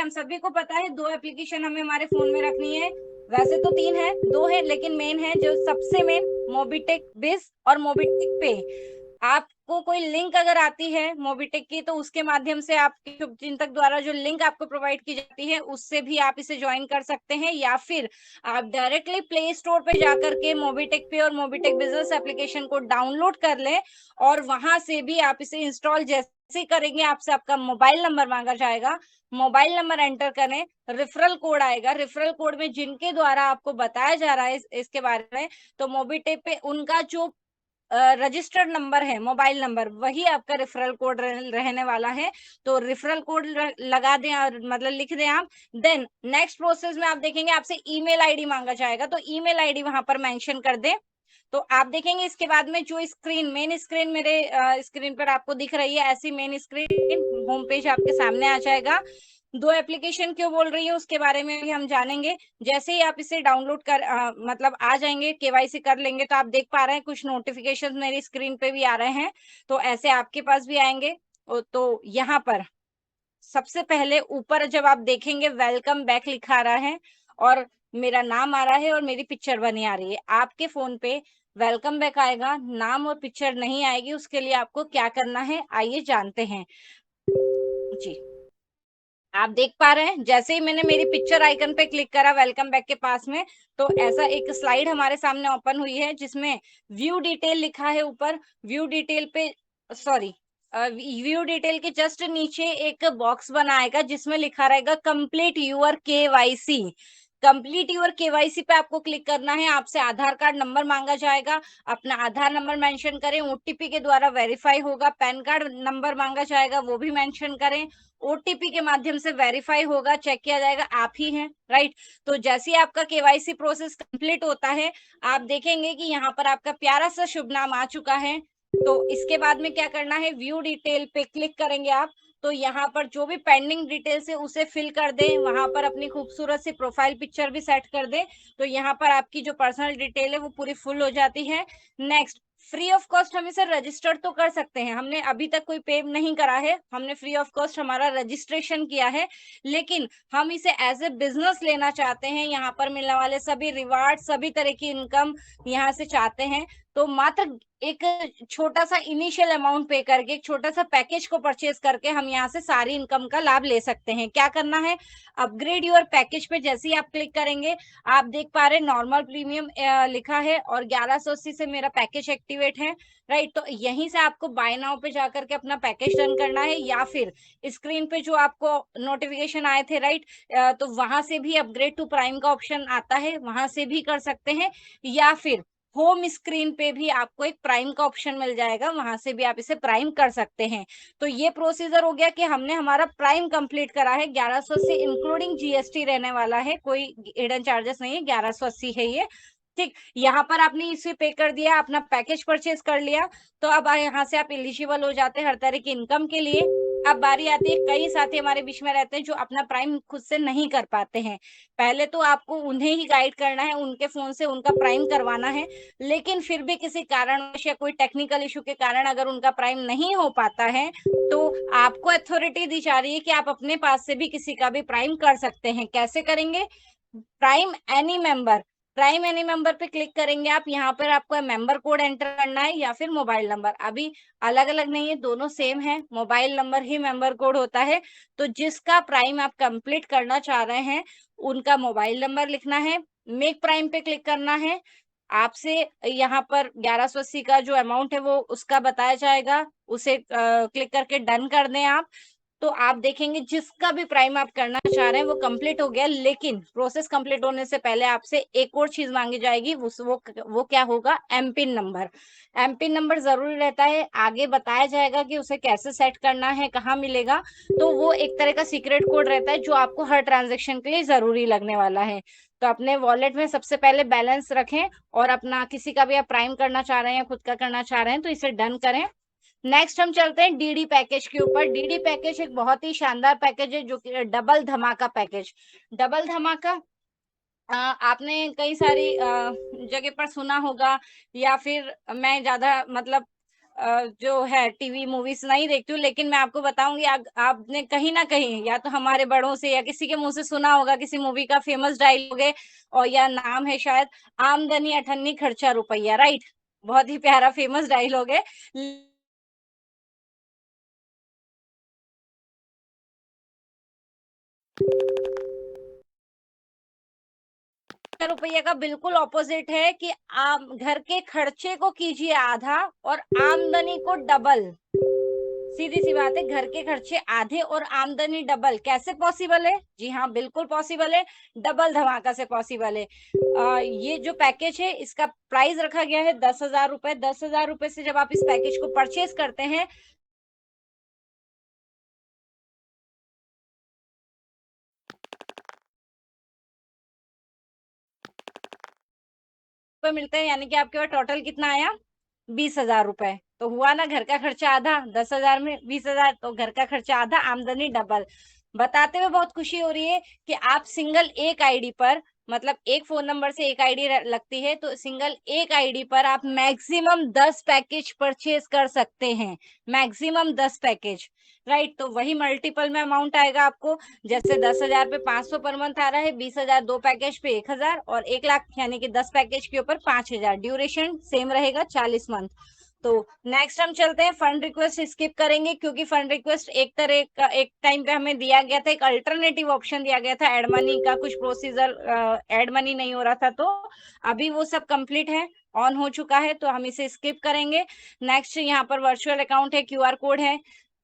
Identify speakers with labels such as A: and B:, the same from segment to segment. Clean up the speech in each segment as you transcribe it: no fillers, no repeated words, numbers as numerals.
A: हम सभी को पता है 2 एप्लीकेशन हमें हमारे फोन में रखनी है। वैसे तो 3 है, 2 है, लेकिन मेन है जो सबसे मेन, मोबिटेक बिज और मोबिटेक पे। आपको कोई लिंक अगर आती है मोबिटेक की, तो उसके माध्यम से आपके शुभचिंतक द्वारा जो लिंक आपको प्रोवाइड की जाती है उससे भी आप इसे ज्वाइन कर सकते हैं, या फिर आप डायरेक्टली प्ले स्टोर पे जाकर के मोबिटेक पे और मोबिटेक बिजनेस एप्लीकेशन को डाउनलोड कर लें, और वहां से भी आप इसे इंस्टॉल जैसे ही करेंगे आपसे आपका मोबाइल नंबर मांगा जाएगा। मोबाइल नंबर एंटर करें, रेफरल कोड आएगा, रेफरल कोड में जिनके द्वारा आपको बताया जा रहा है इसके बारे में, तो मोबिटेक पे उनका जो रजिस्टर्ड नंबर है, मोबाइल नंबर, वही आपका रेफरल कोड रहने वाला है। तो रेफरल कोड लगा दें और मतलब लिख दें आप। देन नेक्स्ट प्रोसेस में आप देखेंगे आपसे ईमेल आईडी मांगा जाएगा, तो ईमेल आईडी वहां पर मेंशन कर दें। तो आप देखेंगे इसके बाद में जो स्क्रीन, मेन स्क्रीन मेरे स्क्रीन पर आपको दिख रही है, ऐसी मेन स्क्रीन होम पेज आपके सामने आ जाएगा। 2 एप्लीकेशन क्यों बोल रही है उसके बारे में भी हम जानेंगे। जैसे ही आप इसे डाउनलोड कर मतलब आ जाएंगे, केवाईसी कर लेंगे, तो आप देख पा रहे हैं कुछ नोटिफिकेशन मेरी स्क्रीन पे भी आ रहे हैं, तो ऐसे आपके पास भी आएंगे। तो यहाँ पर सबसे पहले ऊपर जब आप देखेंगे वेलकम बैक लिखा आ रहा है और मेरा नाम आ रहा है और मेरी पिक्चर बनी आ रही है। आपके फोन पे वेलकम बैक आएगा, नाम और पिक्चर नहीं आएगी। उसके लिए आपको क्या करना है आइए जानते हैं जी। आप देख पा रहे हैं जैसे ही मैंने मेरी पिक्चर आइकन पे क्लिक करा वेलकम बैक के पास में, तो ऐसा एक स्लाइड हमारे सामने ओपन हुई है जिसमें व्यू डिटेल लिखा है ऊपर। व्यू डिटेल पे सॉरी व्यू डिटेल के जस्ट नीचे एक बॉक्स बना आएगा जिसमें लिखा रहेगा complete your KYC. Complete your KYC पे आपको क्लिक करना है। आपसे आधार कार्ड नंबर मांगा जाएगा, अपना आधार नंबर मेंशन करें, ओटीपी के द्वारा वेरीफाई होगा। पैन कार्ड नंबर मांगा जाएगा, वो भी मेंशन करें। ओटीपी के माध्यम से वेरीफाई होगा, चेक किया जाएगा आप ही हैं, राइट। तो जैसे ही आपका केवाईसी प्रोसेस कंप्लीट होता है, आप देखेंगे कि यहाँ पर आपका प्यारा सा शुभ नाम आ चुका है। तो इसके बाद में क्या करना है, व्यू डिटेल पे क्लिक करेंगे आप। तो यहाँ पर जो भी पेंडिंग डिटेल्स है उसे फिल कर दें, वहां पर अपनी खूबसूरत सी प्रोफाइल पिक्चर भी सेट कर दें। तो यहाँ पर आपकी जो पर्सनल डिटेल है वो पूरी फुल हो जाती है। नेक्स्ट, फ्री ऑफ कॉस्ट हम इसे रजिस्टर तो कर सकते हैं, हमने अभी तक कोई पे नहीं करा है, हमने फ्री ऑफ कॉस्ट हमारा रजिस्ट्रेशन किया है, लेकिन हम इसे एज ए बिजनेस लेना चाहते हैं। यहाँ पर मिलने वाले सभी रिवार्ड, सभी तरह की इनकम यहाँ से चाहते हैं। तो मात्र एक छोटा सा इनिशियल अमाउंट पे करके, एक छोटा सा पैकेज को परचेज करके हम यहाँ से सारी इनकम का लाभ ले सकते हैं। क्या करना है, अपग्रेड योर पैकेज पे जैसे ही आप क्लिक करेंगे, आप देख पा रहे नॉर्मल प्रीमियम लिखा है और 1180 से मेरा पैकेज एक्टिवेट है, राइट। तो यहीं से आपको बाय नाउ पे जाकर के अपना पैकेज रन करना है, या फिर स्क्रीन पे जो आपको नोटिफिकेशन आए थे, राइट, तो वहां से भी अपग्रेड टू प्राइम का ऑप्शन आता है, वहां से भी कर सकते हैं। या फिर होम स्क्रीन पे भी आपको एक प्राइम का ऑप्शन मिल जाएगा, वहां से भी आप इसे प्राइम कर सकते हैं। तो ये प्रोसीजर हो गया कि हमने हमारा प्राइम कंप्लीट करा है। 1100 से इंक्लूडिंग जीएसटी रहने वाला है, कोई हिडन चार्जेस नहीं है, 1180 है ये, ठीक। यहाँ पर आपने इसे पे कर दिया, अपना पैकेज परचेज कर लिया, तो अब यहाँ से आप एलिजिबल हो जाते हैं हर तरह की इनकम के लिए। अब बारी आती है, कई साथी हमारे बीच में रहते हैं जो अपना प्राइम खुद से नहीं कर पाते हैं। पहले तो आपको उन्हें ही गाइड करना है, उनके फोन से उनका प्राइम करवाना है, लेकिन फिर भी किसी कारणवश या कोई टेक्निकल इशू के कारण अगर उनका प्राइम नहीं हो पाता है, तो आपको अथॉरिटी दी जा रही है कि आप अपने पास से भी किसी का भी प्राइम कर सकते हैं। कैसे करेंगे, prime any member, prime any member पे क्लिक करेंगे आप। यहाँ पर आपको मेंबर कोड एंटर करना है या फिर मोबाइल नंबर, अभी अलग अलग नहीं है, दोनों सेम है, मोबाइल नंबर ही मेंबर कोड होता है। तो जिसका प्राइम आप कंप्लीट करना चाह रहे हैं उनका मोबाइल नंबर लिखना है, मेक प्राइम पे क्लिक करना है। आपसे यहाँ पर 1180 का जो अमाउंट है वो उसका बताया जाएगा, उसे क्लिक करके डन कर दें आप। तो आप देखेंगे जिसका भी प्राइम आप करना चाह रहे हैं वो कंप्लीट हो गया, लेकिन प्रोसेस कंप्लीट होने से पहले आपसे एक और चीज मांगी जाएगी, वो क्या होगा, एमपिन नंबर। एमपिन नंबर जरूरी रहता है, आगे बताया जाएगा कि उसे कैसे सेट करना है, कहाँ मिलेगा। तो वो एक तरह का सीक्रेट कोड रहता है जो आपको हर ट्रांजेक्शन के लिए जरूरी लगने वाला है। तो अपने वॉलेट में सबसे पहले बैलेंस रखें, और अपना किसी का भी आप प्राइम करना चाह रहे हैं या खुद का करना चाह रहे हैं तो इसे डन करें। नेक्स्ट हम चलते हैं डीडी पैकेज के ऊपर। डीडी पैकेज एक बहुत ही शानदार पैकेज है जो कि डबल धमाका पैकेज। डबल धमाका आपने कई सारी जगह पर सुना होगा, या फिर मैं ज्यादा मतलब जो है टीवी मूवीज नहीं देखती हूँ, लेकिन मैं आपको बताऊंगी, आपने कहीं ना कहीं या तो हमारे बड़ों से या किसी के मुंह से सुना होगा किसी मूवी का फेमस डायलॉग है, और या नाम है शायद, आमदनी अठन्नी खर्चा रुपया, राइट। बहुत ही प्यारा फेमस डायलॉग है। रुपये का बिल्कुल ऑपोजिट है कि आप घर के खर्चे को कीजिए आधा और आमदनी को डबल। सीधी सी बात है, घर के खर्चे आधे और आमदनी डबल कैसे पॉसिबल है? जी हाँ, बिल्कुल पॉसिबल है, डबल धमाका से पॉसिबल है। ये जो पैकेज है इसका प्राइस रखा गया है 10,000 रुपए। 10,000 रुपए से जब आप इस पैकेज को परचेज करते हैं तो मिलते हैं, यानी कि आपके पास टोटल कितना आया? 20,000 रुपए। तो हुआ ना घर का खर्चा आधा, 10,000 में 20,000, तो घर का खर्चा आधा, आमदनी डबल। बताते हुए बहुत खुशी हो रही है कि आप सिंगल एक आईडी पर, मतलब एक फोन नंबर से एक आईडी लगती है, तो सिंगल एक आईडी पर आप मैक्सिमम 10 पैकेज परचेज कर सकते हैं। Maximum 10 package, right. तो वही मल्टीपल में अमाउंट आएगा आपको। जैसे 10,000 पे 500 पर मंथ आ रहा है, 20,000 दो पैकेज पे 1,000, और 1 लाख यानी कि 10 पैकेज के ऊपर 5,000। ड्यूरेशन सेम रहेगा, 40 मंथ। तो नेक्स्ट हम चलते हैं, फंड रिक्वेस्ट स्किप करेंगे क्योंकि फंड रिक्वेस्ट एक तरह का एक टाइम पे हमें दिया गया था, एक अल्टरनेटिव ऑप्शन दिया गया था, एड मनी का कुछ प्रोसीजर, एड मनी नहीं हो रहा था, तो अभी वो सब कंप्लीट है, ऑन हो चुका है, तो हम इसे स्किप करेंगे। नेक्स्ट यहाँ पर वर्चुअल अकाउंट है, क्यूआर कोड है।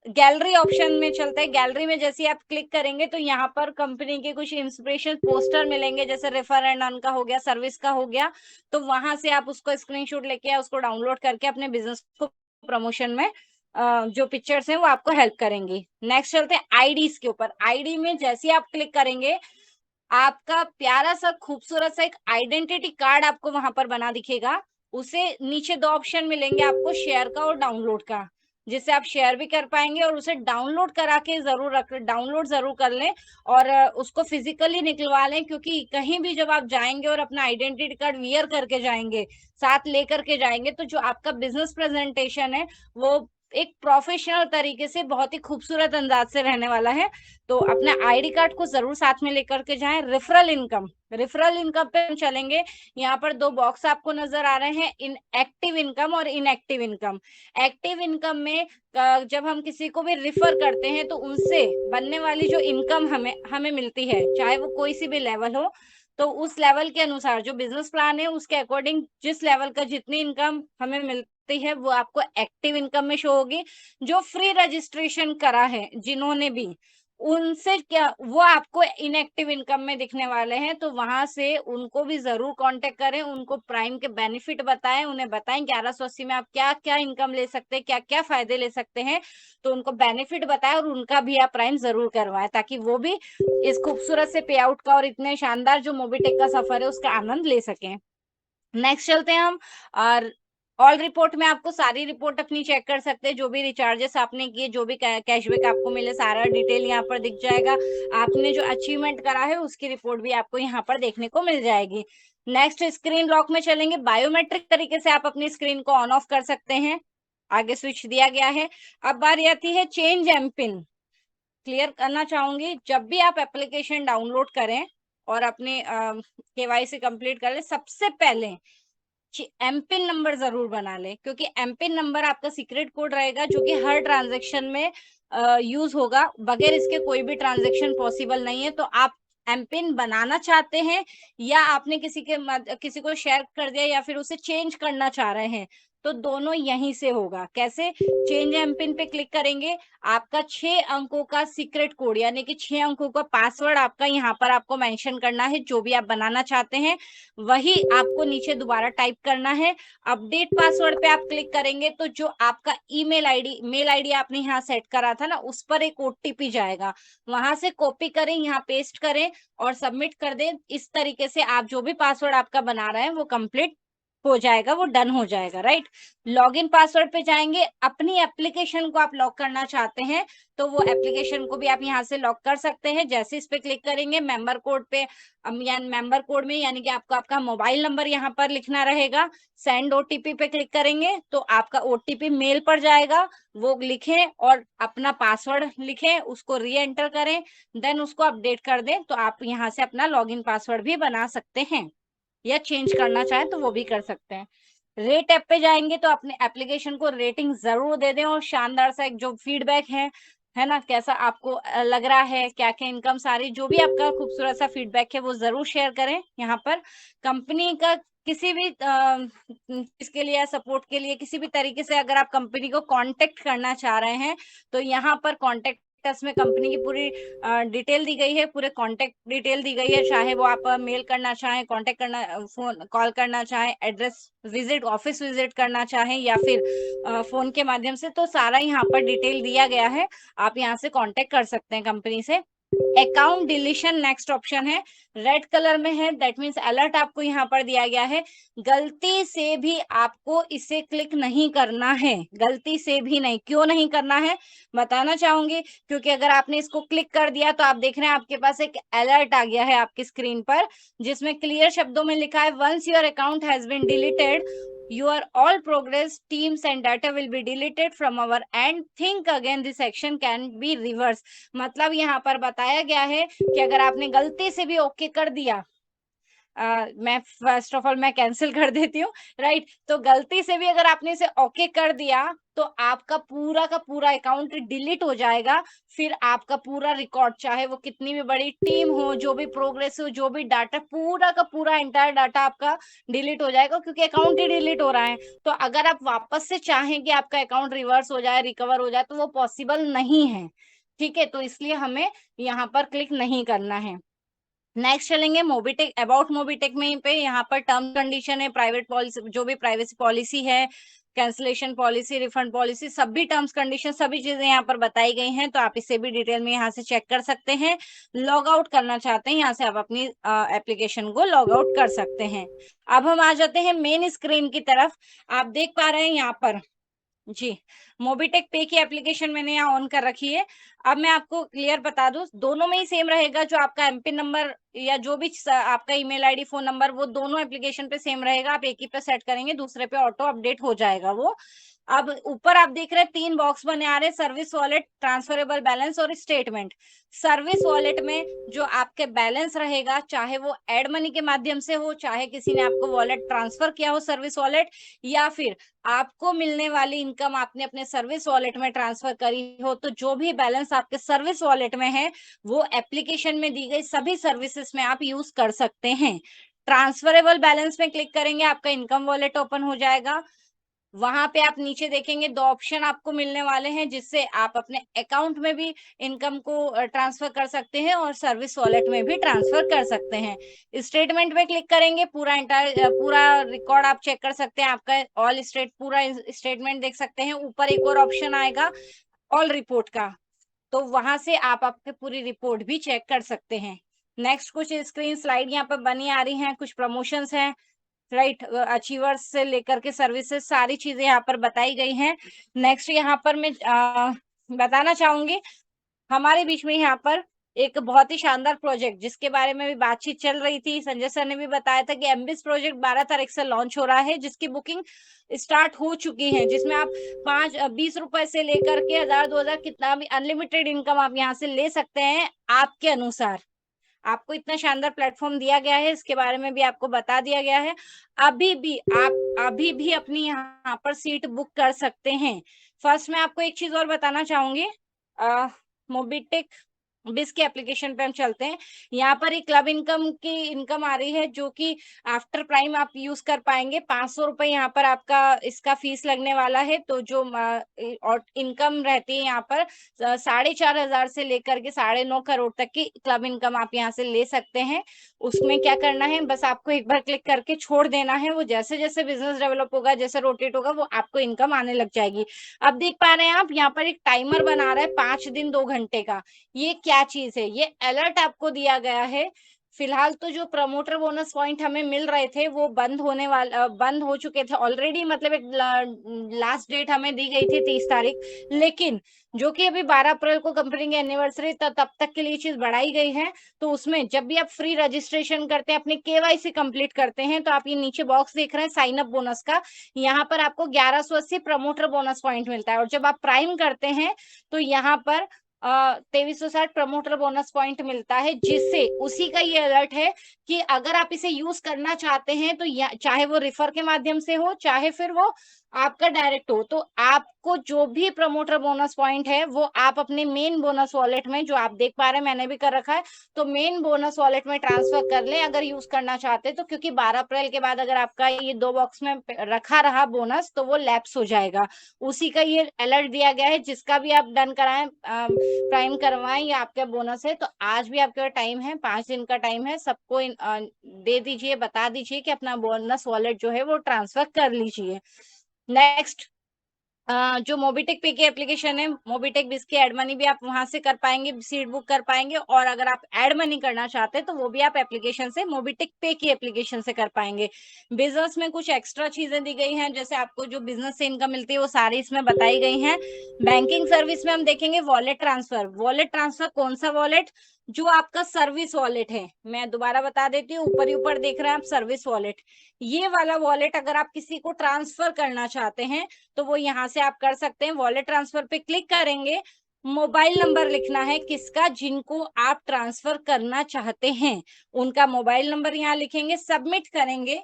A: गैलरी ऑप्शन में चलते हैं। गैलरी में जैसे आप क्लिक करेंगे तो यहाँ पर कंपनी के कुछ इंस्पिरेशन पोस्टर मिलेंगे, जैसे रेफर एंड अर्न का हो गया, सर्विस का हो गया, तो वहां से आप उसको स्क्रीनशॉट लेके या उसको डाउनलोड करके अपने बिजनेस को प्रमोशन में जो पिक्चर्स हैं वो आपको हेल्प करेंगी। नेक्स्ट चलते हैं आईडीज के ऊपर। आईडी में जैसे ही आप क्लिक करेंगे आपका प्यारा सा खूबसूरत सा एक आइडेंटिटी कार्ड आपको वहां पर बना दिखेगा। उसे नीचे दो ऑप्शन मिलेंगे आपको, शेयर का और डाउनलोड का, जिससे आप शेयर भी कर पाएंगे और उसे डाउनलोड करा के जरूर रख, डाउनलोड जरूर कर लें और उसको फिजिकली निकलवा लें, क्योंकि कहीं भी जब आप जाएंगे और अपना आइडेंटिटी कार्ड वियर करके जाएंगे, साथ लेकर के जाएंगे, तो जो आपका बिजनेस प्रेजेंटेशन है वो एक प्रोफेशनल तरीके से बहुत ही खूबसूरत अंदाज से रहने वाला है। तो अपने आईडी कार्ड को जरूर साथ में लेकर के जाएं। रेफरल इनकम, रेफरल इनकम पे हम चलेंगे। यहाँ पर दो बॉक्स आपको नजर आ रहे हैं, इन एक्टिव इनकम और इनएक्टिव इनकम। एक्टिव इनकम में जब हम किसी को भी रिफर करते हैं तो उनसे बनने वाली जो इनकम हमें हमें मिलती है, चाहे वो कोई सी भी लेवल हो, तो उस लेवल के अनुसार जो बिजनेस प्लान है उसके अकॉर्डिंग जिस लेवल का जितनी इनकम हमें मिलती है वो आपको एक्टिव इनकम में शो होगी। जो फ्री रजिस्ट्रेशन करा है जिन्होंने भी, उनसे क्या वो आपको इनएक्टिव इनकम में दिखने वाले हैं, तो वहां से उनको भी जरूर कांटेक्ट करें, उनको प्राइम के बेनिफिट बताएं, उन्हें बताएं 1180 में आप क्या क्या इनकम ले सकते हैं, क्या क्या फायदे ले सकते हैं, तो उनको बेनिफिट बताएं और उनका भी आप प्राइम जरूर करवाएं, ताकि वो भी इस खूबसूरत से पे आउट का और इतने शानदार जो मोबीटेक का सफर है उसका आनंद ले सकें। नेक्स्ट चलते हैं हम। और ऑल रिपोर्ट में आपको सारी रिपोर्ट अपनी चेक कर सकते हैं, जो भी रिचार्जेस आपने किए, जो भी कैशबैक आपको मिले, सारा डिटेल यहाँ पर दिख जाएगा। आपने जो अचीवमेंट करा है उसकी रिपोर्ट भी आपको यहाँ पर देखने को मिल जाएगी। नेक्स्ट स्क्रीन लॉक में चलेंगे। बायोमेट्रिक तरीके से आप अपनी स्क्रीन को ऑन ऑफ कर सकते हैं, आगे स्विच दिया गया है। अब बारी आती है चेंज एमपिन। क्लियर करना चाहूंगी, जब भी आप एप्लीकेशन डाउनलोड करें और अपने केवाईसी कंप्लीट कर ले, सबसे पहले एमपिन नंबर जरूर बना ले, क्योंकि एमपिन नंबर आपका सीक्रेट कोड रहेगा जो कि हर ट्रांजैक्शन में यूज होगा। बगैर इसके कोई भी ट्रांजैक्शन पॉसिबल नहीं है। तो आप एमपिन बनाना चाहते हैं या आपने किसी को शेयर कर दिया या फिर उसे चेंज करना चाह रहे हैं, तो दोनों यहीं से होगा। कैसे? चेंज एमपिन पे क्लिक करेंगे, आपका 6 अंकों का सीक्रेट कोड यानी कि 6 अंकों का पासवर्ड आपका यहाँ पर आपको मेंशन करना है, जो भी आप बनाना चाहते हैं वही आपको नीचे दोबारा टाइप करना है। अपडेट पासवर्ड पे आप क्लिक करेंगे तो जो आपका ईमेल आईडी, मेल आईडी आपने यहाँ सेट करा था ना, उस पर एक ओटीपी जाएगा, वहां से कॉपी करें, यहाँ पेस्ट करें और सबमिट कर दें। इस तरीके से आप जो भी पासवर्ड आपका बना रहे हैं वो कंप्लीट हो जाएगा, वो डन हो जाएगा, राइट। लॉगिन पासवर्ड पे जाएंगे, अपनी एप्लीकेशन को आप लॉक करना चाहते हैं तो वो एप्लीकेशन को भी आप यहाँ से लॉक कर सकते हैं। जैसे इस पे क्लिक करेंगे मेंबर कोड पे, यानी मेंबर कोड में यानी कि आपको आपका मोबाइल नंबर यहाँ पर लिखना रहेगा। सेंड ओटीपी पे क्लिक करेंगे तो आपका ओटीपी मेल पर जाएगा, वो लिखें और अपना पासवर्ड लिखें, उसको री एंटर करें, देन उसको अपडेट कर दें तो आप यहाँ से अपना लॉगिन पासवर्ड भी बना सकते हैं, या चेंज करना चाहें तो वो भी कर सकते हैं। रेट ऐप पे जाएंगे तो अपने एप्लीकेशन को रेटिंग जरूर दे दें और शानदार सा एक जो फीडबैक है ना, कैसा आपको लग रहा है, क्या क्या इनकम, सारी जो भी आपका खूबसूरत सा फीडबैक है वो जरूर शेयर करें यहाँ पर। कंपनी का किसी भी इसके लिए सपोर्ट के लिए किसी भी तरीके से अगर आप कंपनी को कांटेक्ट करना चाह रहे हैं तो यहाँ पर कांटेक्ट अस में कंपनी की पूरी डिटेल दी गई है, पूरे कांटेक्ट डिटेल दी गई है, चाहे वो आप मेल करना चाहें, कांटेक्ट करना, फोन कॉल करना चाहें, एड्रेस विजिट, ऑफिस विजिट करना चाहें या फिर फोन के माध्यम से, तो सारा यहाँ पर डिटेल दिया गया है। आप यहाँ से कांटेक्ट कर सकते हैं कंपनी से। अकाउंट डिलीशन नेक्स्ट ऑप्शन है, रेड कलर में है, दैट मीन्स अलर्ट आपको यहाँ पर दिया गया है। गलती से भी आपको इसे क्लिक नहीं करना है, गलती से भी नहीं। क्यों नहीं करना है बताना चाहूंगी, क्योंकि अगर आपने इसको क्लिक कर दिया तो आप देख रहे हैं आपके पास एक अलर्ट आ गया है आपकी स्क्रीन पर, जिसमें क्लियर शब्दों में लिखा है once your account has been deleted your all progress teams and data will be deleted from our end, think again, this action can be reversed। मतलब यहाँ पर बताया गया है कि अगर आपने गलती से भी ओके कर दिया, मैं फर्स्ट ऑफ ऑल मैं कैंसिल कर देती हूँ, राइट। तो गलती से भी अगर आपने इसे ओके कर दिया तो आपका पूरा का पूरा अकाउंट डिलीट हो जाएगा, फिर आपका पूरा रिकॉर्ड, चाहे वो कितनी भी बड़ी टीम हो, जो भी प्रोग्रेस हो, जो भी डाटा, पूरा का पूरा एंटायर डाटा आपका डिलीट हो जाएगा, क्योंकि अकाउंट ही डिलीट हो रहा है। तो अगर आप वापस से चाहें कि आपका अकाउंट रिवर्स हो जाए, रिकवर हो जाए, तो वो पॉसिबल नहीं है, ठीक है। तो इसलिए हमें यहाँ पर क्लिक नहीं करना है। नेक्स्ट चलेंगे मोबिटेक, अबाउट मोबिटेक में पे यहाँ पर टर्म कंडीशन है, प्राइवेट पॉलिसी, जो भी प्राइवेसी पॉलिसी है, कैंसिलेशन पॉलिसी, रिफंड पॉलिसी, सभी टर्म्स कंडीशन, सभी चीजें यहाँ पर बताई गई हैं, तो आप इसे भी डिटेल में यहाँ से चेक कर सकते हैं। लॉग आउट करना चाहते हैं यहाँ से आप अपनी एप्लीकेशन को लॉग आउट कर सकते हैं। अब हम आ जाते हैं मेन स्क्रीन की तरफ। आप देख पा रहे हैं यहाँ पर जी, मोबीटेक पे की एप्लीकेशन मैंने यहाँ ऑन कर रखी है। अब मैं आपको क्लियर बता दूं, दोनों में ही सेम रहेगा, जो आपका एमपिन नंबर या जो भी आपका ईमेल आईडी, फोन नंबर, वो दोनों एप्लीकेशन पे सेम रहेगा। आप एक ही पे सेट करेंगे, दूसरे पे ऑटो अपडेट हो जाएगा वो। अब ऊपर आप देख रहे हैं 3 बॉक्स बने आ रहे हैं, सर्विस वॉलेट, ट्रांसफरेबल बैलेंस और स्टेटमेंट। सर्विस वॉलेट में जो आपके बैलेंस रहेगा, चाहे वो एड मनी के माध्यम से हो, चाहे किसी ने आपको वॉलेट ट्रांसफर किया हो सर्विस वॉलेट, या फिर आपको मिलने वाली इनकम आपने अपने सर्विस वॉलेट में ट्रांसफर करी हो, तो जो भी बैलेंस आपके सर्विस वॉलेट में है वो एप्लीकेशन में दी गई सभी सर्विसेज में आप यूज कर सकते हैं। ट्रांसफरेबल बैलेंस में क्लिक करेंगे, आपका इनकम वॉलेट ओपन हो जाएगा। वहां पे आप नीचे देखेंगे 2 ऑप्शन आपको मिलने वाले हैं, जिससे आप अपने अकाउंट में भी इनकम को ट्रांसफर कर सकते हैं और सर्विस वॉलेट में भी ट्रांसफर कर सकते हैं। स्टेटमेंट में क्लिक करेंगे, पूरा एंटायर पूरा रिकॉर्ड आप चेक कर सकते हैं, आपका ऑल स्टेट पूरा स्टेटमेंट देख सकते हैं। ऊपर एक और ऑप्शन आएगा ऑल रिपोर्ट का, तो वहां से आप आपकी पूरी रिपोर्ट भी चेक कर सकते हैं। नेक्स्ट कुछ स्क्रीन स्लाइड यहाँ पर बनी आ रही हैं, कुछ प्रमोशंस हैं, राइट, अचीवर्स से लेकर के सर्विसेज, सारी चीजें यहाँ पर बताई गई हैं। नेक्स्ट यहाँ पर मैं बताना चाहूंगी, हमारे बीच में यहाँ पर एक बहुत ही शानदार प्रोजेक्ट, जिसके बारे में भी बातचीत चल रही थी, संजय सर ने भी बताया था कि एमबिस प्रोजेक्ट 12 तारीख से लॉन्च हो रहा है, जिसकी बुकिंग स्टार्ट हो चुकी है, जिसमें आप 20 रुपए से लेकर के 1000 2000 कितना भी अनलिमिटेड इनकम आप यहाँ से ले सकते हैं आपके अनुसार। आपको इतना शानदार प्लेटफॉर्म दिया गया है, इसके बारे में भी आपको बता दिया गया है। आप अभी भी अपनी यहाँ पर सीट बुक कर सकते हैं। फर्स्ट मैं आपको एक चीज और बताना चाहूंगी, मोबिटेक बिस के एप्लीकेशन पे हम चलते हैं। यहाँ पर एक क्लब इनकम की इनकम आ रही है, जो कि आफ्टर प्राइम आप यूज कर पाएंगे। 500 रुपए यहाँ पर आपका इसका फीस लगने वाला है। तो जो और इनकम रहती है यहाँ पर 4,500 से लेकर के 9.5 करोड़ तक की क्लब इनकम आप यहाँ से ले सकते हैं। उसमें क्या करना है, बस आपको एक बार क्लिक करके छोड़ देना है, वो जैसे जैसे बिजनेस डेवलप होगा, जैसे रोटेट होगा, वो आपको इनकम आने लग जाएगी। अब देख पा रहे हैं आप यहाँ पर एक टाइमर बना रहा है 5 दिन 2 घंटे का। ये क्या चीज है, ये अलर्ट आपको दिया गया है फिलहाल तो जो प्रमोटर बोनस पॉइंट हमें मिल रहे थे वो बंद हो चुके थे ऑलरेडी, मतलब एक लास्ट डेट हमें दी गई थी 30 तारीख, लेकिन जो कि अभी 12 अप्रैल को कंपनी की एनिवर्सरी तब तक के लिए चीज बढ़ाई गई है। तो उसमें जब भी आप फ्री रजिस्ट्रेशन करते हैं, अपने केवाईसी कंप्लीट करते हैं, तो आप ये नीचे बॉक्स देख रहे हैं साइन अप बोनस का, यहाँ पर आपको 1180 प्रमोटर बोनस पॉइंट मिलता है। और जब आप प्राइम करते हैं तो यहाँ पर 2360 प्रमोटर बोनस पॉइंट मिलता है, जिससे उसी का ये अलर्ट है कि अगर आप इसे यूज करना चाहते हैं तो चाहे वो रेफर के माध्यम से हो, चाहे फिर वो आपका डायरेक्ट हो, तो आपको जो भी प्रमोटर बोनस पॉइंट है वो आप अपने मेन बोनस वॉलेट में, जो आप देख पा रहे हैं मैंने भी कर रखा है, तो मेन बोनस वॉलेट में ट्रांसफर कर लें अगर यूज करना चाहते हैं तो। क्योंकि 12 अप्रैल के बाद अगर आपका ये 2 बॉक्स में रखा रहा बोनस तो वो लैप्स हो जाएगा। उसी का ये अलर्ट दिया गया है। जिसका भी आप डन कराएं, प्राइम करवाएं, या आपका बोनस है तो आज भी आपके टाइम है, 5 दिन का टाइम है। सबको दे दीजिए, बता दीजिए कि अपना बोनस वॉलेट जो है वो ट्रांसफर कर लीजिए। नेक्स्ट, जो मोबीटेक पे की एप्लीकेशन है, मोबीटेक बिज की एड मनी भी आप वहां से कर पाएंगे, सीट बुक कर पाएंगे, और अगर आप एड मनी करना चाहते हैं तो वो भी आप एप्लीकेशन से, मोबीटेक पे की एप्लीकेशन से कर पाएंगे। बिजनेस में कुछ एक्स्ट्रा चीजें दी गई हैं, जैसे आपको जो बिजनेस से इनकम मिलती है वो सारी इसमें बताई गई हैं। बैंकिंग सर्विस में हम देखेंगे वॉलेट ट्रांसफर। वॉलेट ट्रांसफर कौन सा वॉलेट? जो आपका सर्विस वॉलेट है, मैं दोबारा बता देती हूँ, ऊपर ही ऊपर देख रहे हैं आप सर्विस वॉलेट, ये वाला वॉलेट अगर आप किसी को ट्रांसफर करना चाहते हैं तो वो यहाँ से आप कर सकते हैं। वॉलेट ट्रांसफर पे क्लिक करेंगे, मोबाइल नंबर लिखना है किसका, जिनको आप ट्रांसफर करना चाहते हैं उनका मोबाइल नंबर यहाँ लिखेंगे, सबमिट करेंगे,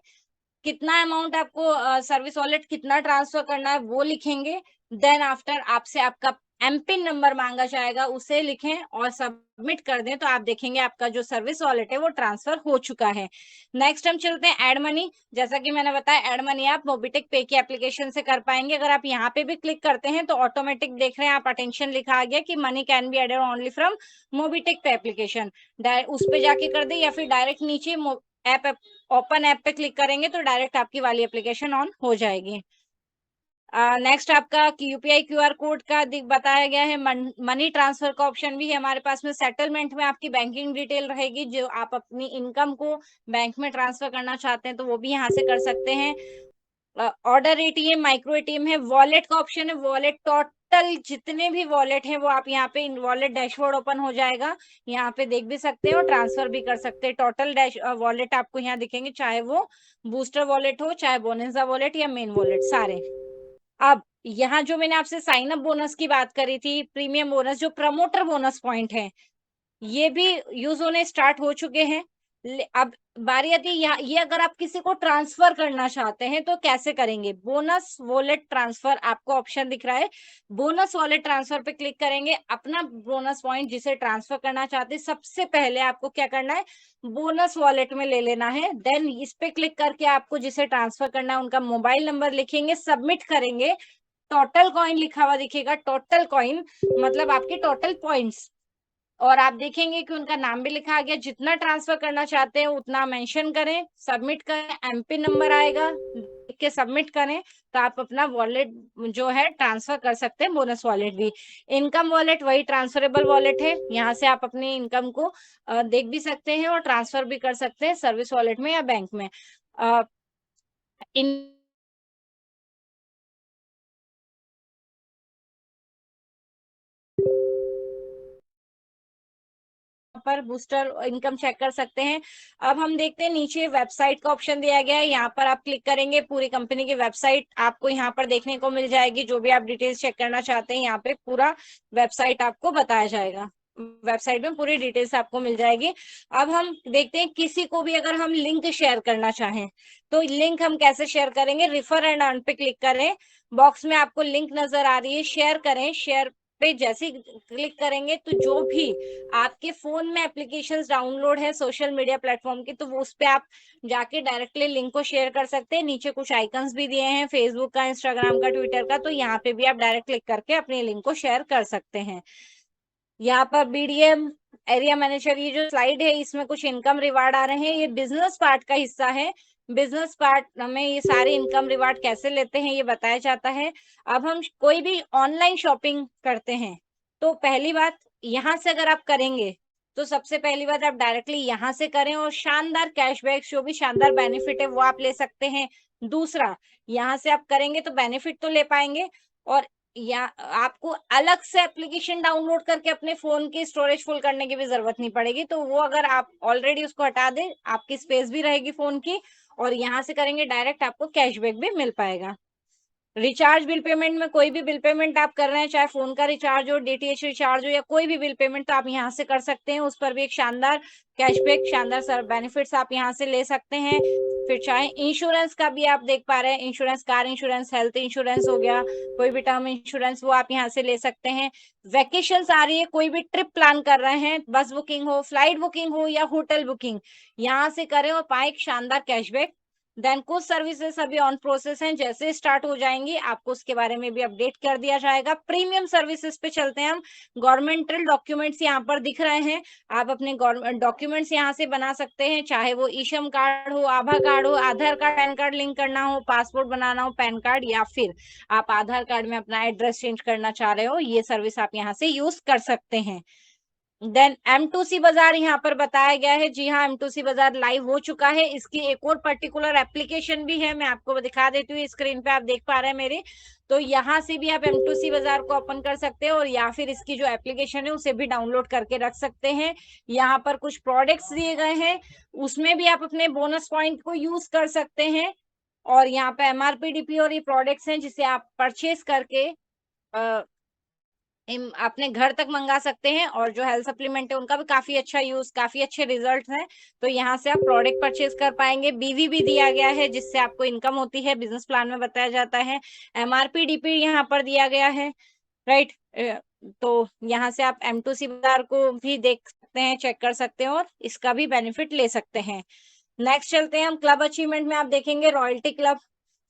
A: कितना अमाउंट आपको सर्विस वॉलेट कितना ट्रांसफर करना है वो लिखेंगे। देन आफ्टर आपसे आपका एमपिन नंबर मांगा जाएगा, उसे लिखें और सबमिट कर दें, तो आप देखेंगे आपका जो सर्विस वॉलेट है वो ट्रांसफर हो चुका है। नेक्स्ट हम चलते हैं एड मनी। जैसा कि मैंने बताया, एड मनी आप मोबीटेक पे की एप्लीकेशन से कर पाएंगे। अगर आप यहाँ पे भी क्लिक करते हैं तो ऑटोमेटिक देख रहे हैं आप, अटेंशन लिखा आ गया कि money can be added only from Mobitech पे एप्लीकेशन। उस पे जाके कर दे, या फिर डायरेक्ट नीचे ऐप ओपन ऐप पे क्लिक करेंगे तो डायरेक्ट आपकी वाली एप्लीकेशन ऑन हो जाएगी। नेक्स्ट आपका यूपीआई क्यूआर कोड का बताया गया है। मनी ट्रांसफर का ऑप्शन भी है हमारे पास में। सेटलमेंट में आपकी बैंकिंग डिटेल रहेगी, जो आप अपनी इनकम को बैंक में ट्रांसफर करना चाहते हैं तो वो भी यहाँ से कर सकते हैं। ऑर्डर एटीएम, माइक्रो एटीएम है। वॉलेट का ऑप्शन है, वॉलेट टोटल जितने भी वॉलेट है वो आप यहाँ पे वॉलेट डैशबोर्ड ओपन हो जाएगा, यहाँ पे देख भी सकते हैं और ट्रांसफर भी कर सकते हैं। टोटल वॉलेट आपको यहाँ दिखेंगे, चाहे वो बूस्टर वॉलेट हो, चाहे बोनेंजा वॉलेट या मेन वॉलेट, सारे। अब यहाँ जो मैंने आपसे साइन अप बोनस की बात करी थी, प्रीमियम बोनस, जो प्रमोटर बोनस पॉइंट है, ये भी यूज होने स्टार्ट हो चुके हैं। अब बारी आती है ये अगर आप किसी को ट्रांसफर करना चाहते हैं तो कैसे करेंगे। बोनस वॉलेट ट्रांसफर आपको ऑप्शन दिख रहा है, बोनस वॉलेट ट्रांसफर पे क्लिक करेंगे। अपना बोनस पॉइंट जिसे ट्रांसफर करना चाहते हैं, सबसे पहले आपको क्या करना है, बोनस वॉलेट में ले लेना है। देन इस पे क्लिक करके आपको जिसे ट्रांसफर करना है उनका मोबाइल नंबर लिखेंगे, सबमिट करेंगे। टोटल कॉइन लिखा हुआ दिखेगा, टोटल कॉइन मतलब आपके टोटल पॉइंट्स, और आप देखेंगे कि उनका नाम भी लिखा गया। जितना ट्रांसफर करना चाहते हैं उतना मेंशन करें, सबमिट करें, एमपी नंबर आएगा, लिख के सबमिट करें, तो आप अपना वॉलेट जो है ट्रांसफर कर सकते हैं, बोनस वॉलेट भी। इनकम वॉलेट वही ट्रांसफरेबल वॉलेट है, यहाँ से आप अपनी इनकम को देख भी सकते हैं और ट्रांसफर भी कर सकते हैं सर्विस वॉलेट में या बैंक में। इन पर बूस्टर इनकम चेक कर सकते हैं। अब हम देखते हैं नीचे वेबसाइट का ऑप्शन दिया गया है, यहाँ पर आप क्लिक करेंगे, पूरी कंपनी की वेबसाइट आपको यहाँ पर देखने को मिल जाएगी। जो भी आप डिटेल्स चेक करना चाहते हैं यहाँ पे पूरा वेबसाइट आपको बताया जाएगा, वेबसाइट में पूरी डिटेल्स आपको मिल जाएगी। अब हम देखते हैं किसी को भी अगर हम लिंक शेयर करना चाहें तो लिंक हम कैसे शेयर करेंगे। रिफर एंड अर्न पे क्लिक करें, बॉक्स में आपको लिंक नजर आ रही है, शेयर करें। शेयर पे जैसे क्लिक करेंगे तो जो भी आपके फोन में एप्लीकेशंस डाउनलोड है सोशल मीडिया प्लेटफॉर्म की, तो वो उस पे आप जाके डायरेक्टली लिंक को शेयर कर सकते हैं। नीचे कुछ आइकन्स भी दिए हैं फेसबुक का, इंस्टाग्राम का, ट्विटर का, तो यहाँ पे भी आप डायरेक्ट क्लिक करके अपने लिंक को शेयर कर सकते हैं। यहाँ पर बीडीएम एरिया मैनेजर, ये जो स्लाइड है इसमें कुछ इनकम रिवार्ड आ रहे हैं, ये बिजनेस पार्ट का हिस्सा है। बिजनेस पार्ट में ये सारे इनकम रिवार्ड कैसे लेते हैं ये बताया जाता है। अब हम कोई भी ऑनलाइन शॉपिंग करते हैं तो पहली बात, यहाँ से अगर आप करेंगे तो सबसे पहली बात आप डायरेक्टली यहाँ से करें और शानदार कैशबैक, जो भी शानदार बेनिफिट है वो आप ले सकते हैं। दूसरा, यहाँ से आप करेंगे तो बेनिफिट तो ले पाएंगे, और या आपको अलग से एप्लीकेशन डाउनलोड करके अपने फोन की स्टोरेज फुल करने की भी जरूरत नहीं पड़ेगी। तो वो अगर आप ऑलरेडी उसको हटा दें, आपकी स्पेस भी रहेगी फोन की, और यहाँ से करेंगे डायरेक्ट आपको कैशबैक भी मिल पाएगा। रिचार्ज बिल पेमेंट में कोई भी बिल पेमेंट आप कर रहे हैं, चाहे फोन का रिचार्ज हो, डीटीएच रिचार्ज हो, या कोई भी बिल पेमेंट, तो आप यहाँ से कर सकते हैं। उस पर भी एक शानदार कैशबैक, शानदार सर बेनिफिट्स आप यहाँ से ले सकते हैं। फिर चाहे इंश्योरेंस का भी आप देख पा रहे हैं, insurance, car insurance, health insurance हो गया, कोई भी टर्म इंश्योरेंस, वो आप यहाँ से ले सकते हैं। वैकेशंस आ रही है, कोई भी ट्रिप प्लान कर रहे हैं, बस बुकिंग हो, फ्लाइट बुकिंग हो, या होटल बुकिंग, यहाँ से करें और पाए एक शानदार कैशबैक। देन कुछ सर्विसेज अभी ऑन प्रोसेस हैं, जैसे स्टार्ट हो जाएंगी आपको उसके बारे में भी अपडेट कर दिया जाएगा। प्रीमियम सर्विसेज पे चलते हैं हम। गवर्नमेंटल डॉक्यूमेंट्स यहाँ पर दिख रहे हैं, आप अपने गवर्नमेंट डॉक्यूमेंट्स यहाँ से बना सकते हैं, चाहे वो ईश्रम कार्ड हो, आभा कार्ड हो, आधार कार्ड, पैन कार्ड लिंक करना हो, पासपोर्ट बनाना हो, पैन कार्ड, या फिर आप आधार कार्ड में अपना एड्रेस चेंज करना चाह रहे हो, ये सर्विस आप यहाँ से यूज कर सकते हैं। देन M2C बाजार यहाँ पर बताया गया है। जी हाँ, M2C बाजार लाइव हो चुका है। इसकी एक और पर्टिकुलर एप्लीकेशन भी है, मैं आपको दिखा देती हूँ। स्क्रीन पे आप देख पा रहे हैं मेरे, तो यहाँ से भी आप M2C बाजार को ओपन कर सकते हैं, और या फिर इसकी जो एप्लीकेशन है उसे भी डाउनलोड करके रख सकते हैं। यहाँ पर कुछ प्रोडक्ट्स दिए गए हैं, उसमें भी आप अपने बोनस पॉइंट को यूज कर सकते हैं। और यहाँ पे MRP DP और ये प्रोडक्ट्स हैं जिसे आप परचेज करके अपने घर तक मंगा सकते हैं। और जो हेल्थ सप्लीमेंट है उनका भी काफी अच्छा यूज, काफी अच्छे रिजल्ट हैं, तो यहाँ से आप प्रोडक्ट परचेज कर पाएंगे। BV भी दिया गया है जिससे आपको इनकम होती है, बिजनेस प्लान में बताया जाता है। MRP DP यहाँ पर दिया गया है, राइट। तो यहाँ से आप M2C बाजार को भी देख सकते हैं, चेक कर सकते हैं, और इसका भी बेनिफिट ले सकते हैं। नेक्स्ट चलते हैं हम क्लब अचीवमेंट में। आप देखेंगे रॉयल्टी क्लब,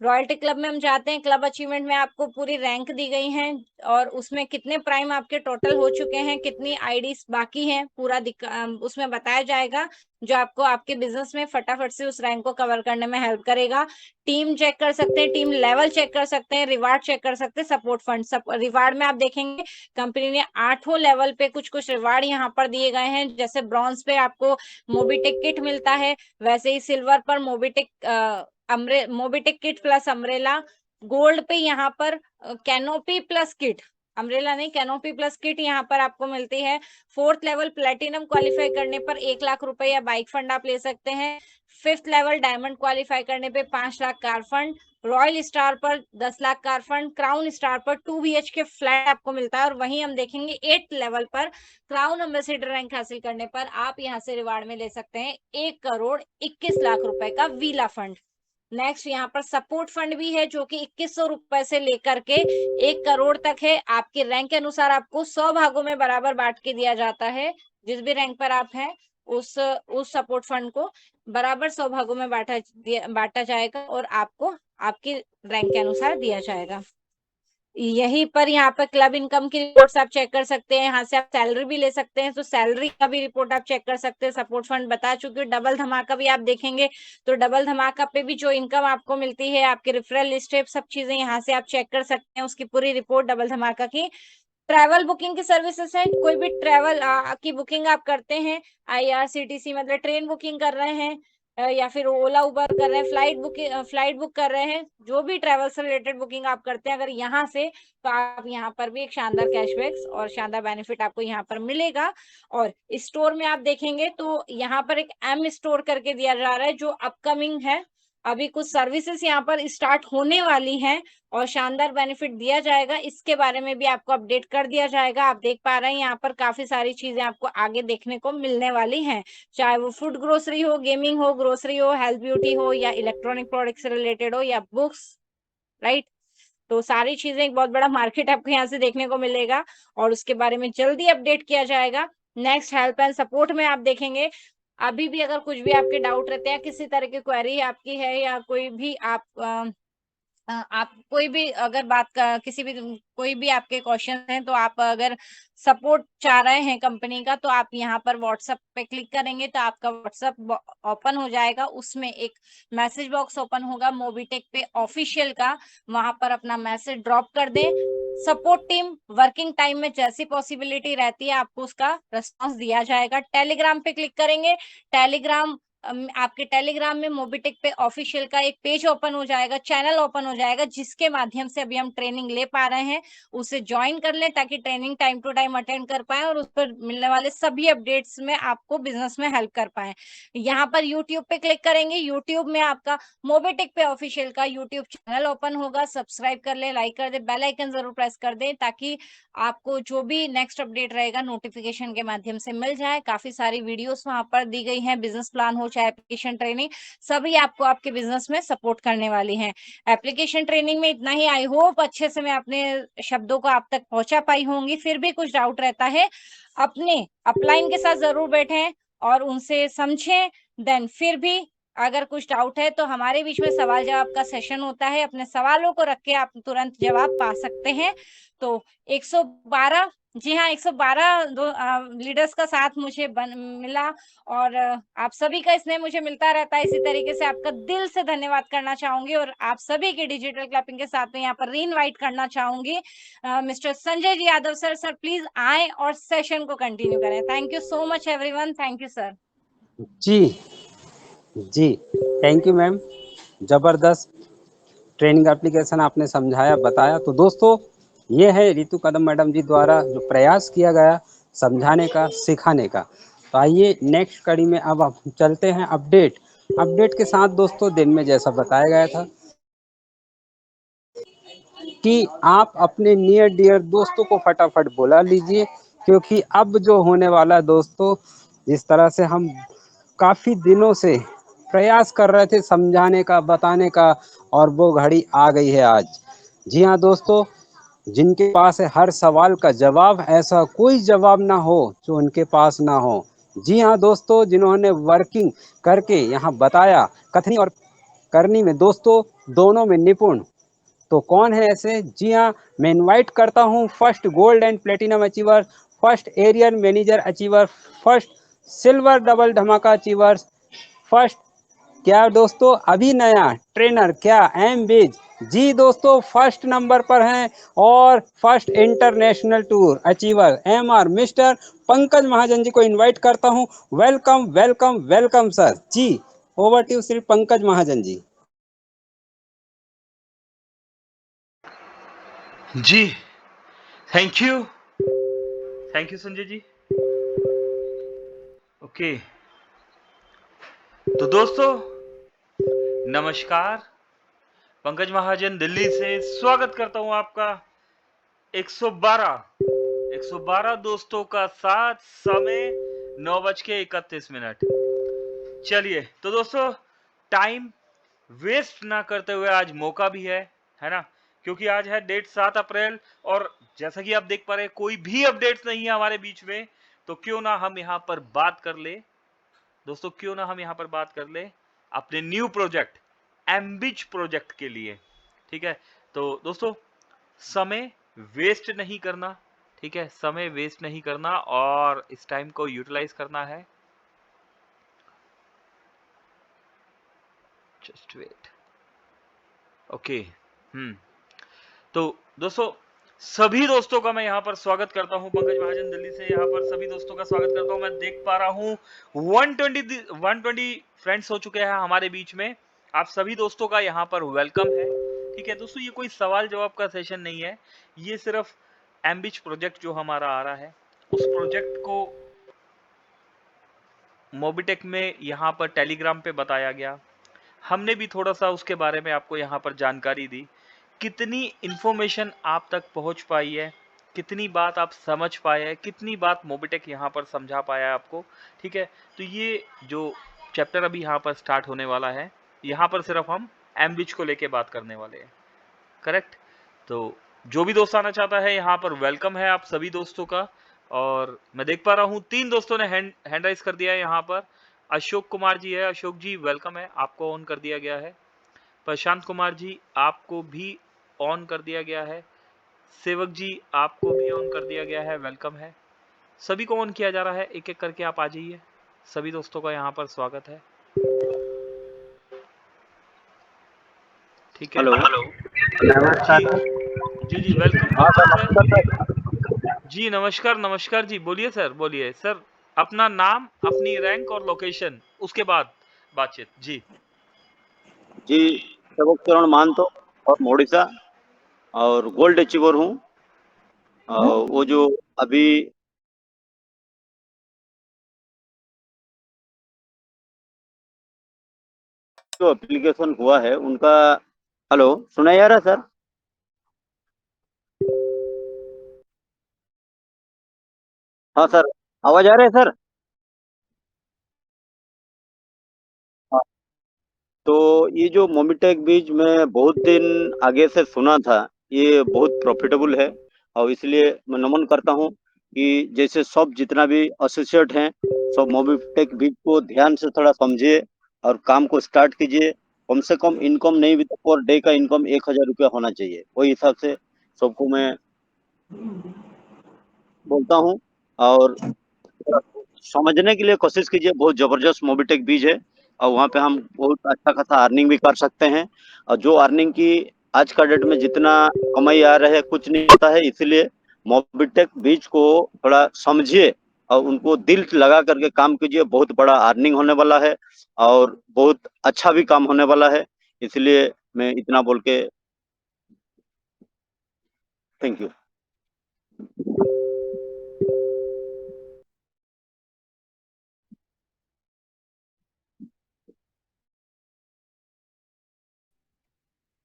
A: रॉयल्टी क्लब में हम जाते हैं। क्लब अचीवमेंट में आपको पूरी रैंक दी गई है, और उसमें कितने प्राइम आपके टोटल हो चुके हैं, कितनी आईडीज बाकी हैं, पूरा उसमें बताया जाएगा, जो आपको आपके बिजनेस में फटाफट से उस रैंक को कवर करने में हेल्प करेगा। टीम चेक कर सकते हैं, टीम लेवल चेक कर सकते हैं, रिवार्ड चेक कर सकते हैं, सपोर्ट फंड। रिवार्ड में आप देखेंगे कंपनी ने 8 लेवल पे कुछ कुछ रिवार्ड यहाँ पर दिए गए हैं। जैसे ब्रॉन्ज पे आपको मोबीटेक किट मिलता है, वैसे ही सिल्वर पर Mobitech kit plus umbrella, gold पे यहाँ पर कैनोपी प्लस किट, अम्ब्रेला नहीं कैनोपी प्लस किट यहाँ पर आपको मिलती है। 4th लेवल प्लेटिनम क्वालिफाई करने पर 1 लाख रुपए या बाइक फंड आप ले सकते हैं। 5th लेवल डायमंड क्वालिफाई करने पे 5 lakh car fund, royal star पर 10 lakh car fund, crown star पर 2 BHK फ्लैट आपको मिलता है। और वहीं हम देखेंगे 8th लेवल पर क्राउन एम्बेसडर रैंक हासिल करने पर आप यहाँ से रिवार्ड में ले सकते हैं 1 करोड़ 21 लाख रुपए का वीला फंड। नेक्स्ट यहाँ पर सपोर्ट फंड भी है, जो कि 2100 रुपए से लेकर के 1 करोड़ तक है। आपके रैंक के अनुसार आपको 100 भागों में बराबर बांट के दिया जाता है। जिस भी रैंक पर आप हैं उस सपोर्ट फंड को बराबर 100 भागों में बांटा जाएगा, और आपको आपकी रैंक के अनुसार दिया जाएगा। यहीं पर यहाँ पर क्लब इनकम की रिपोर्ट्स आप चेक कर सकते हैं। यहाँ से आप सैलरी भी ले सकते हैं, तो सैलरी का भी रिपोर्ट आप चेक कर सकते हैं। सपोर्ट फंड बता चुकी हूँ। डबल धमाका भी आप देखेंगे, तो डबल धमाका पे भी जो इनकम आपको मिलती है, आपके रेफरल लिस्ट, सब चीजें यहाँ से आप चेक कर सकते हैं, उसकी पूरी रिपोर्ट डबल धमाका की। ट्रैवल बुकिंग की सर्विसेज है, कोई भी ट्रैवल की बुकिंग आप करते हैं, IRCTC मतलब ट्रेन बुकिंग कर रहे हैं, या फिर ओला उबर कर रहे हैं, फ्लाइट बुक कर रहे हैं, जो भी ट्रैवल से रिलेटेड बुकिंग आप करते हैं अगर यहाँ से, तो आप यहाँ पर भी एक शानदार कैशबैक और शानदार बेनिफिट आपको यहाँ पर मिलेगा। और स्टोर में आप देखेंगे तो यहाँ पर एक M स्टोर करके दिया जा रहा है, जो अपकमिंग है। अभी कुछ सर्विसेज यहाँ पर स्टार्ट होने वाली हैं और शानदार बेनिफिट दिया जाएगा, इसके बारे में भी आपको अपडेट कर दिया जाएगा। आप देख पा रहे हैं यहाँ पर काफी सारी चीजें आपको आगे देखने को मिलने वाली हैं, चाहे वो फूड ग्रोसरी हो, गेमिंग हो, ग्रोसरी हो, हेल्थ ब्यूटी हो, या इलेक्ट्रॉनिक प्रोडक्ट से रिलेटेड हो, या बुक्स, राइट। तो सारी चीजें, एक बहुत बड़ा मार्केट आपको यहाँ से देखने को मिलेगा, और उसके बारे में जल्दी अपडेट किया जाएगा। नेक्स्ट हेल्प एंड सपोर्ट में आप देखेंगे, अभी भी अगर कुछ भी आपके डाउट रहते हैं, किसी तरह की क्वेरी आपकी है, या कोई भी आप कोई भी अगर किसी भी कोई भी आपके क्वेश्चन हैं, तो आप अगर सपोर्ट चाह रहे हैं कंपनी का, तो आप यहाँ पर व्हाट्सएप पे क्लिक करेंगे तो आपका व्हाट्सएप ओपन हो जाएगा। उसमें एक मैसेज बॉक्स ओपन होगा मोबीटेक पे ऑफिशियल का, वहां पर अपना मैसेज ड्रॉप कर दें। सपोर्ट टीम वर्किंग टाइम में जैसी पॉसिबिलिटी रहती है आपको उसका रिस्पॉन्स दिया जाएगा। टेलीग्राम पे क्लिक करेंगे, टेलीग्राम आपके टेलीग्राम में मोबिटेक पे ऑफिशियल का एक पेज ओपन हो जाएगा, चैनल ओपन हो जाएगा, जिसके माध्यम से अभी हम ट्रेनिंग ले पा रहे हैं, उसे ज्वाइन कर लें ताकि training time to time attend कर पाए और उस पर मिलने वाले सभी अपडेट्स में आपको बिजनेस में हेल्प कर पाए। यहाँ पर यूट्यूब पे क्लिक करेंगे, यूट्यूब में आपका मोबिटेक पे ऑफिशियल का यूट्यूब चैनल ओपन होगा, सब्सक्राइब कर ले, लाइक कर दे, बेल आइकन जरूर प्रेस कर दे ताकि आपको जो भी नेक्स्ट अपडेट रहेगा नोटिफिकेशन के माध्यम से मिल जाए। काफी सारी वीडियोस वहां पर दी गई हैं, बिजनेस प्लान हो चाहे एप्लीकेशन ट्रेनिंग, सभी आपको आपके बिजनेस में सपोर्ट करने वाली हैं। एप्लीकेशन ट्रेनिंग में इतना ही। आई होप अच्छे से मैं अपने शब्दों को आप तक पहुंचा पाई होंगी। फिर भी कुछ डाउट रहता है, अपने अपलाइन के साथ जरूर बैठें और उनसे समझें। देन फिर भी अगर कुछ डाउट है तो हमारे बीच में सवाल जवाब का सेशन होता है, अपने सवालों को रख के आप तुरंत जवाब पा सकते हैं। तो 112, जी हाँ, 112 लीडर्स का साथ मुझे मिला और आप सभी का स्नेह मुझे मिलता रहता है। इसी तरीके से आपका दिल से धन्यवाद करना चाहूंगी और आप सभी के डिजिटल क्लैपिंग के साथ में यहाँ पर री इनवाइट करना चाहूंगी mister Sanjay ji Yadav sir. Sir please आए और सेशन को कंटिन्यू करें। Thank you so much everyone. Thank you sir.
B: जी जी, थैंक यू मैम, ज़बरदस्त ट्रेनिंग एप्लीकेशन आपने समझाया, बताया। तो दोस्तों, ये है रितु कदम मैडम जी द्वारा जो प्रयास किया गया समझाने का, सिखाने का। तो आइए नेक्स्ट कड़ी में अब हम चलते हैं अपडेट के साथ। दोस्तों, दिन में जैसा बताया गया था कि आप अपने नियर डियर दोस्तों को फटाफट बुला लीजिए, क्योंकि अब जो होने वाला है दोस्तों, जिस तरह से हम काफ़ी दिनों से प्रयास कर रहे थे समझाने का, बताने का, और वो घड़ी आ गई है आज। जी हाँ दोस्तों, जिनके पास है हर सवाल का जवाब, ऐसा कोई जवाब ना हो जो उनके पास ना हो। जी हाँ दोस्तों, जिन्होंने वर्किंग करके यहाँ बताया, कथनी और करनी में दोस्तों दोनों में निपुण, तो कौन है ऐसे? जी हाँ, मैं इनवाइट करता हूँ first gold and platinum achiever, first arrear manager achiever, first silver double धमाका अचीवर्स, फर्स्ट क्या दोस्तों अभी नया ट्रेनर क्या एम बिज, जी दोस्तों फर्स्ट नंबर पर हैं, और first international tour achiever M R mister Pankaj Mahajan ji को इनवाइट करता हूं। Welcome welcome welcome sir. जी, ओवर टू श्री पंकज महाजन जी।
C: जी, thank you Sanjay ji. Okay, तो दोस्तों नमस्कार, पंकज महाजन दिल्ली से स्वागत करता हूं आपका 112 दोस्तों का साथ, समय 9:31। चलिए, तो दोस्तों टाइम वेस्ट ना करते हुए आज मौका भी है ना, क्योंकि आज है डेट 7 अप्रैल और जैसा कि आप देख पा रहे हैं कोई भी अपडेट्स नहीं है हमारे बीच में, तो क्यों ना हम यहाँ पर बात कर ले दोस्तों, क्यों ना हम यहाँ पर बात कर ले अपने न्यू प्रोजेक्ट एम्बिज प्रोजेक्ट के लिए। ठीक है, तो दोस्तों समय वेस्ट नहीं करना, ठीक है, समय वेस्ट नहीं करना और इस टाइम को यूटिलाइज करना है। Just wait. ओके, तो दोस्तों सभी दोस्तों का मैं यहाँ पर स्वागत करता हूँ, पंकज महाजन दिल्ली से यहाँ पर सभी दोस्तों का स्वागत करता हूँ। मैं देख पा रहा हूँ 120 फ्रेंड्स हो चुके हैं हमारे बीच में। आप सभी दोस्तों का यहाँ पर वेलकम है। ठीक है दोस्तों, ये कोई सवाल जवाब का सेशन नहीं है, ये सिर्फ एम्बिच प्रोजेक्ट जो हमारा आ रहा है उस प्रोजेक्ट को मोबिटेक में यहाँ पर टेलीग्राम पे बताया गया। हमने भी थोड़ा सा उसके बारे में आपको यहाँ पर जानकारी दी। कितनी इंफॉर्मेशन आप तक पहुँच पाई है, कितनी बात आप समझ पाए हैं, कितनी बात मोबिटेक यहाँ पर समझा पाया है आपको। ठीक है, तो ये जो चैप्टर अभी यहाँ पर स्टार्ट होने वाला है, यहाँ पर सिर्फ हम एम्बिच को लेके बात करने वाले हैं। करेक्ट, तो जो भी दोस्त आना चाहता है यहाँ पर वेलकम है आप सभी दोस्तों का। और मैं देख पा रहा हूँ 3 दोस्तों ने हैंड राइज कर दिया है यहाँ पर। अशोक कुमार जी है, अशोक जी वेलकम है, आपको ऑन कर दिया गया है। प्रशांत कुमार जी आपको भी ऑन कर दिया गया है। सेवक जी आपको भी ऑन कर दिया गया है, वेलकम है। सभी को ऑन किया जा रहा है, एक एक करके आप आ जाइए। सभी दोस्तों का यहाँ पर स्वागत है। ठीक है,
D: हेलो,
C: जी
D: नमस्कार।
C: जी, जी, वेलकम,
D: हाँ
C: वेलकम
D: सर,
C: सर।
D: नमस्कार सर।
C: जी, नमस्कार, नमस्कार जी, बोलिए सर, बोलिए। सर, अपना नाम, अपनी रैंक और लोकेशन, उसके बाद बातचीत। जी।
D: जी, सेवक चरण महंतो और ओडिशा और गोल्ड अचीवर हूँ। वो जो अभी जो एप्लीकेशन हुआ है उनका हेलो, सुनाई आ रहा है सर? हाँ सर, आवाज़ आ रहा है सर? हाँ, तो ये जो मोबिटेक बीज मैं बहुत दिन आगे से सुना था, ये बहुत प्रॉफिटेबल है और इसलिए मैं नमन करता हूँ कि जैसे सब जितना भी एसोसिएट हैं, सब मोबिटेक बीज को ध्यान से थोड़ा समझिए और काम को स्टार्ट कीजिए। कम से कम इनकम नहीं भी तो पर डे का इनकम 1000 रुपया होना चाहिए। वही हिसाब से सबको मैं बोलता हूँ और समझने के लिए कोशिश कीजिए। बहुत ज़बरदस्त मोबिटेक बीज है और वहाँ पे हम बहुत अच्छा खासा अर्निंग भी कर सकते हैं और जो अर्निंग की आज का डेट में जितना कमाई आ रहा है कुछ नहीं होता है, इसलिए मोबिटेक बीज को थोड़ा समझिए और उनको दिल लगा करके काम कीजिए। बहुत बड़ा अर्निंग होने वाला है और बहुत अच्छा भी काम होने वाला है, इसलिए मैं इतना बोल के थैंक यू।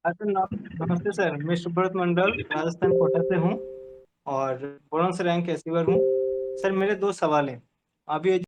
E: हाँ सर, नमस्ते सर। मैं सुब्रत मंडल राजस्थान कोटा से हूँ और ब्रोंज रैंक अचीवर हूँ। सर मेरे दो सवाल हैं। अभी